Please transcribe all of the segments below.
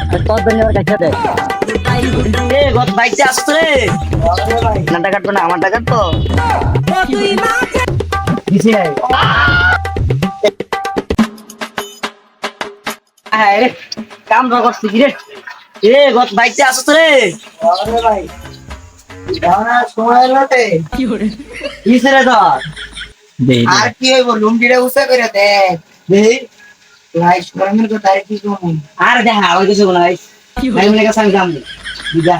তোর জন্য দেখা দে এ গত বাইকতে আসছে রে নাটা কাটবে না আমার টাকা তো দিছি নাই আরে কাম করছিস কি রে এ গত বাইকতে আসছে রে আরে ভাই দাঁড়া সময় লটে কি করে কিসে রে তোর আর কি হইব লুঙ্গিটা উসা করে দে দেই লাইস গরমের তো তারিখ কি কম আর দেখা ওই কিছু না ভাই মনে কাছে আমি যাম যা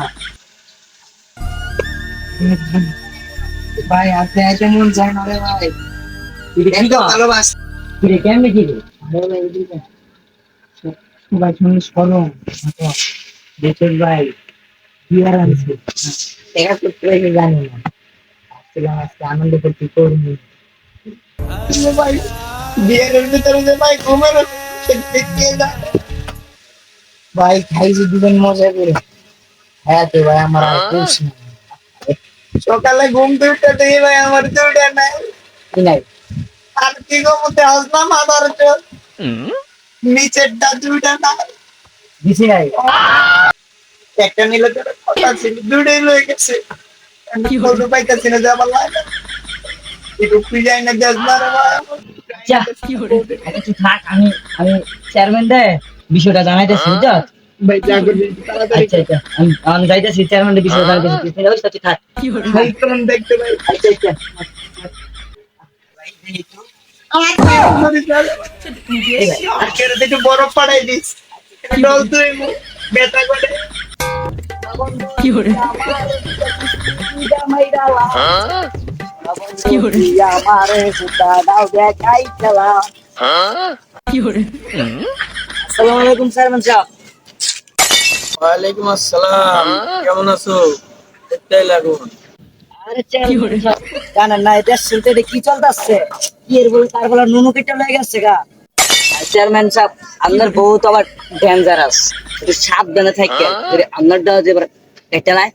ভাই আপনি আইতে মন যায় না রে ভাই কি তো ভালোবাস কি রে কেমনে কি রে আরে ভাই দিকে ভাই শুনিস করো দেখেন ভাই কি আর আছে দেখা করতে জানি না আজকে আনন্দ করতে করবি ভাই বিয়ের ভিতরে যে ভাই ঘুমের ভাই খাইছি দুজন মজা করে হ্যাঁ তো ভাই আমার আর খুশ সকালে ঘুম থেকে উঠে দেখি ভাই আমার চুলটা নাই কি নাই আর কি গমতে আসলাম মাথার চোখ নিচের চুলটা নাই দিছি নাই একটা নিলে তো কথা ছিল দুটোই লয়ে গেছে কি বলবো পাইতাছি না যে আমার লাগে একটু পিজাই না গ্যাস মারে ভাই যা কি করে একটু থাক আমি চেয়ারম্যান দে বিষয়টা জানাইতেছি বুঝছো ভাই যা করবি তাড়াতাড়ি আচ্ছা আচ্ছা আমি যাইতেছি চেয়ারম্যান এর বিষয়টা জানাইতেছি তুই ওই সাথে থাক কি করে ভাই কোন দেখতে ভাই আচ্ছা আচ্ছা ভাই দেখি তো আর কেন একটু বরফ পাড়াই দিস ডল তুই বেটা করে কি করে কি করে আমারে সুতা দাও দেখাই খেলা কি করে আসসালামু আলাইকুম চেয়ারম্যান সাহেব ওয়ালাইকুম আসসালাম কেমন আছো দেখতে লাগুন আরে চেয়ারম্যান সাহেব জানেন না এটা শুনতে কি চলতেছে কি এর বলে তার বলা নুনু কেটে লয়ে গেছে গা চেয়ারম্যান সাহেব আপনার বউ তো আবার ডেঞ্জারাস একটু সাবধানে থাকবে আপনার দাও যে একটা নাই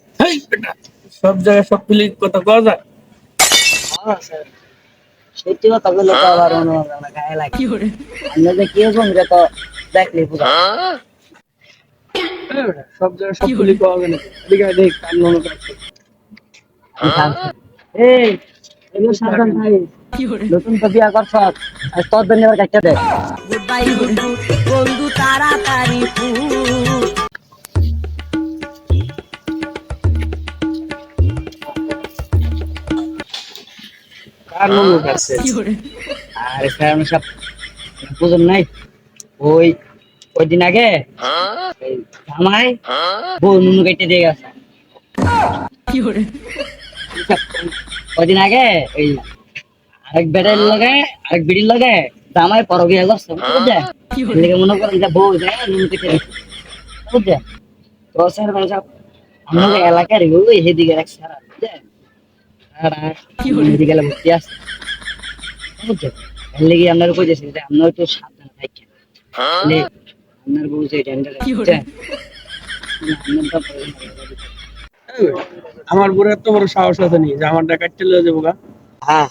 সব জায়গায় সব পুলিশ কথা কওয়া যায় হ্যাঁ স্যার সত্যি কথা বলে তো আবার অন্য গায়ে লাগে কি করে আপনাদের কি হবে এটা তো দেখলে বুঝা সব জায়গায় সব পুলিশ পাওয়া যায় না এদিকে দেখ কান মনে করছে এই এগুলো সাবধান ভাই কি করে নতুন তো বিয়া করছ আর তোর জন্য এবার কাটতে দে গুড বাই বন্ধু তাড়াতাড়ি কার মনে করছে কি করে আরে স্যার সব বুঝুন নাই ওই ওই দিন আগে জামাই বউ নুনু কেটে দিয়ে গেছে কি করে ওই দিন আগে এই আরেক বেড়ের লগে আরেক বিড়ির লগে জামাই পর বিয়ে করছে বুঝছে এদিকে মনে করেন যে বউ যায় নুনু কেটে বুঝছে তো স্যার মানে সব আমাদের এলাকার ওই সেদিকে এক সারা বুঝছে মেডিকেলে ভর্তি আছে বুঝছে এর লেগে আপনার কইতেছি যে আপনার একটু সাবধানে থাকেন আপনার বউ যে ডেঞ্জার বুঝছে আমার বুড়ো এত বড় সাহস আছে নি যে আমারটা কাটতে লয়ে যাবো গা হ্যাঁ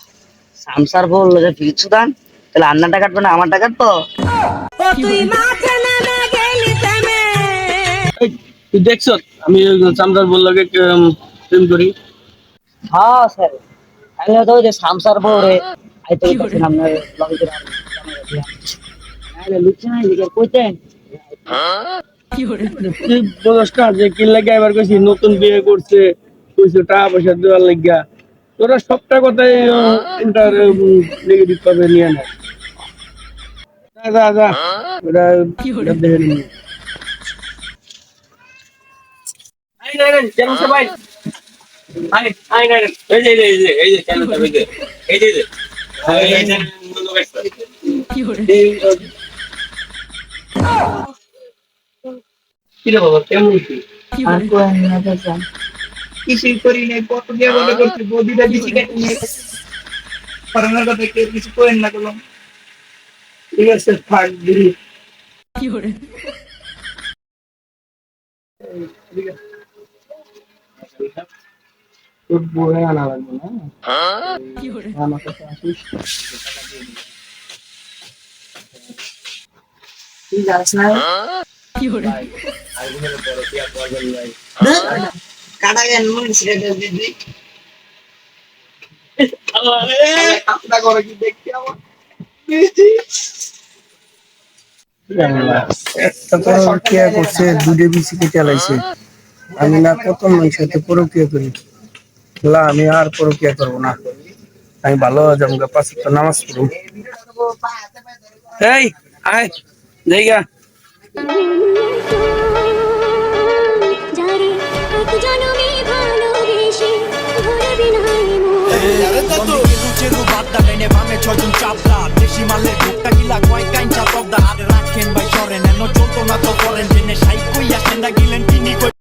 সামসার বললো যে কিছু দান তাহলে আন্নাটা কাটবে না আমারটা কাটবো তুই দেখছ আমি চামদার বললো প্রেম করি হ্যাঁ স্যার আমি তো ওই যে সামসার বউ রে আইতে গেছিলাম আপনার লগে আরে লুচি নাই দিকে কইতেন কি করে তুই বলস না যে কি লাগে এবার কইছি নতুন বিয়ে করছে কইছে টাকা পয়সা দেওয়ার লাগিয়া তোরা সবটা কথাই ইন্টার নেগেটিভ ভাবে নিয়ে নেয় যা যা ওটা দেখে নিন আই না কেন সবাই আই না এই যে কেন সবাই এই যে কি করে কি রে বাবা কেমন আর কোন না দাদা কিছুই করি নাই কত দিয়ে বলে করছি বদিটা দিছি কেটে নিয়ে গেছে করোনার কথা কেউ কিছু করেন না করলাম ঠিক আছে থাক দিদি কি করে তোর বয়ে আনা লাগবে না কি করে আমার কাছে আসিস তুই যাস না কি করে কাটা গেন মন সিগারেট দিদি কাটা করে কি দেখতে আমার একটা তো পরকিয়া করছে, দুধে বিচি কেটে লাইছে। আমি না কত মানুষের সাথে পরকিয়া করি, বলা আমি আর পরকিয়া করবো না, আমি ভালো জমগা 5 ওয়াক্ত নামাজ পড়ব। এই আয় জায়গা যারে এক জনমে ভালোবেসে ভরবে না চেরু বাড্ডা ডাইনে বামে 6 জন চাপড়া দেশি মালের ভুট্টা গিলা কয় কাইঞ্চা তবদা আর রাখেন ভাই সরেন এনো চলতো না তো করেন জেনে সাই কইয়া সেন্ডা গিলেন তিনি